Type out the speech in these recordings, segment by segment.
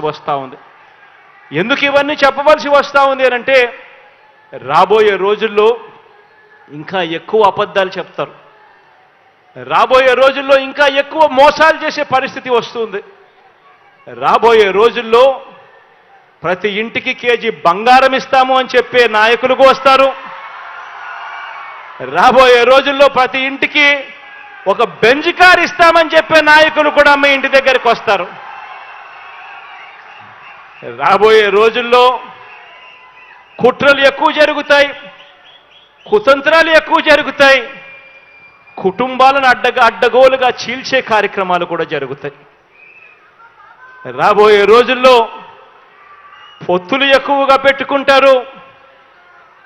చెప్పవలసి వస్తూ ఉంది. ఎందుకు ఇవన్నీ చెప్పవలసి వస్తూ ఉంది అంటే రాబోయే రోజుల్లో ఇంకా ఎక్కువ అబద్ధాలు చెప్తారు, రాబోయే రోజుల్లో ఇంకా ఎక్కువ మోసాలు చేసే పరిస్థితి వస్తుంది. రాబోయే రోజుల్లో ప్రతి ఇంటికి కేజీ బంగారం ఇస్తాము అని చెప్పే నాయకులకు వస్తారు. రాబోయే రోజుల్లో ప్రతి ఇంటికి ఒక బెంజ్ కార్ ఇస్తామని చెప్పే నాయకులు కూడా మీ ఇంటి దగ్గరికి వస్తారు. రాబోయే రోజుల్లో కుట్రలు ఎక్కువ జరుగుతాయి, కుతంత్రాలు ఎక్కువ జరుగుతాయి, కుటుంబాలను అడ్డగోలుగా చీల్చే కార్యక్రమాలు కూడా జరుగుతాయి. రాబోయే రోజుల్లో పొత్తులు ఎక్కువగా పెట్టుకుంటారు,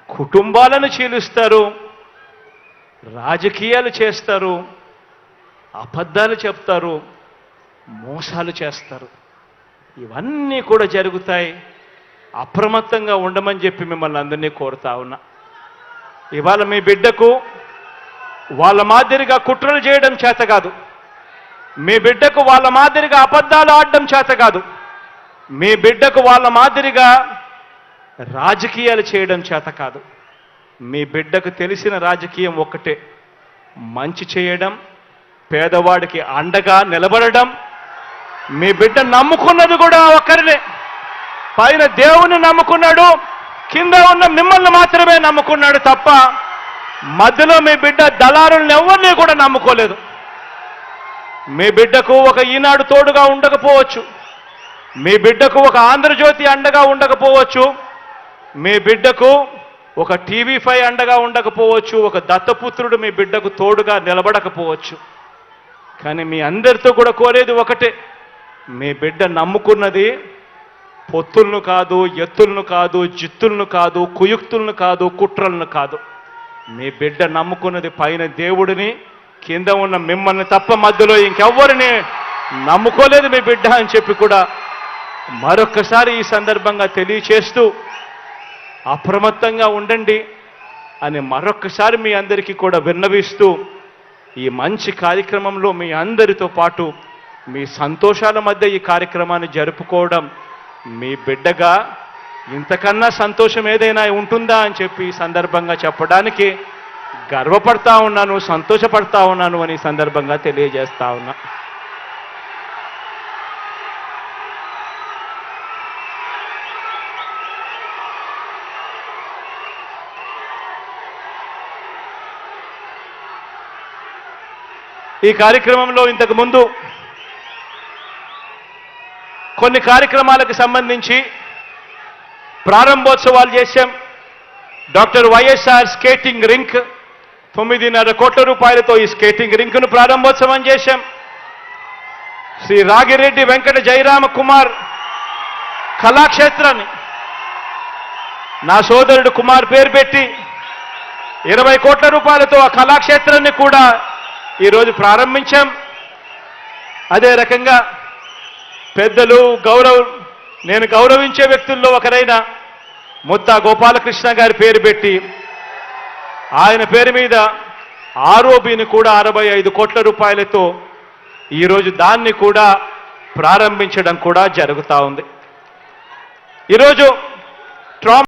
కుటుంబాలను చీలుస్తారు, రాజకీయాలు చేస్తారు, అబద్ధాలు చెప్తారు, మోసాలు చేస్తారు. ఇవన్నీ కూడా జరుగుతాయి. అప్రమత్తంగా ఉండమని చెప్పి మిమ్మల్ని అందరినీ కోరుతా ఉన్నా. ఇవాళ మీ బిడ్డకు వాళ్ళ మాదిరిగా కుట్రలు చేయడం చేత కాదు, మీ బిడ్డకు వాళ్ళ మాదిరిగా అబద్ధాలు ఆడడం చేత కాదు, మీ బిడ్డకు వాళ్ళ మాదిరిగా రాజకీయాలు చేయడం చేత కాదు. మీ బిడ్డకు తెలిసిన రాజకీయం ఒక్కటే, మంచి చేయడం, పేదవాడికి అండగా నిలబడడం. మీ బిడ్డ నమ్ముకున్నది కూడా ఒక్కరినే, పైన దేవుని నమ్ముకున్నాడు, కింద ఉన్న మిమ్మల్ని మాత్రమే నమ్ముకున్నాడు తప్ప మధ్యలో మీ బిడ్డ దళారులను ఎవరిని కూడా నమ్ముకోలేదు. మీ బిడ్డకు ఒక ఈనాడు తోడుగా ఉండకపోవచ్చు, మీ బిడ్డకు ఒక ఆంధ్రజ్యోతి అండగా ఉండకపోవచ్చు, మీ బిడ్డకు ఒక టీవీ5 అండగా ఉండకపోవచ్చు, ఒక దత్తపుత్రుడు మీ బిడ్డకు తోడుగా నిలబడకపోవచ్చు. కానీ మీ అందరితో కూడా కోరేది ఒకటే, మీ బిడ్డ నమ్ముకున్నది పొత్తులను కాదు, ఎత్తులను కాదు, జిత్తులను కాదు, కుయుక్తులను కాదు, కుట్రలను కాదు. మీ బిడ్డ నమ్ముకున్నది పైన దేవుడిని, కింద ఉన్న మిమ్మల్ని తప్ప మధ్యలో ఇంకెవ్వరిని నమ్ముకోలేదు మీ బిడ్డ అని చెప్పి కూడా మరొక్కసారి ఈ సందర్భంగా తెలియచేస్తూ అప్రమత్తంగా ఉండండి అని మరొక్కసారి మీ అందరికీ కూడా విన్నవిస్తూ, ఈ మంచి కార్యక్రమంలో మీ అందరితో పాటు మీ సంతోషాల మధ్య ఈ కార్యక్రమాన్ని జరుపుకోవడం మీ బిడ్డగా ఇంతకన్నా సంతోషం ఏదైనా ఉంటుందా అని చెప్పి ఈ సందర్భంగా చెప్పడానికి గర్వపడతా ఉన్నాను, సంతోషపడతా ఉన్నాను అని ఈ సందర్భంగా తెలియజేస్తా ఉన్నా. ఈ కార్యక్రమంలో ఇంతకు ముందు కొన్ని కార్యక్రమాలకు సంబంధించి ప్రారంభోత్సవాలు చేశాం. డాక్టర్ వైఎస్ఆర్ స్కేటింగ్ రింక్ 9.5 కోట్ల రూపాయలతో ఈ స్కేటింగ్ రింక్ను ప్రారంభోత్సవం చేశాం. శ్రీ రాగిరెడ్డి వెంకట జయరామ కుమార్ కళాక్షేత్రాన్ని నా సోదరుడు కుమార్ పేరు పెట్టి 20 కోట్ల రూపాయలతో ఆ కళాక్షేత్రాన్ని కూడా ఈరోజు ప్రారంభించాం. అదే రకంగా పెద్దలు నేను గౌరవించే వ్యక్తుల్లో ఒకరైన ముత్తా గోపాలకృష్ణ గారి పేరు పెట్టి ఆయన పేరు మీద ఆర్ఓబిని కూడా 65 కోట్ల రూపాయలతో ఈరోజు దాన్ని కూడా ప్రారంభించడం కూడా జరుగుతూ ఉంది. ఈరోజు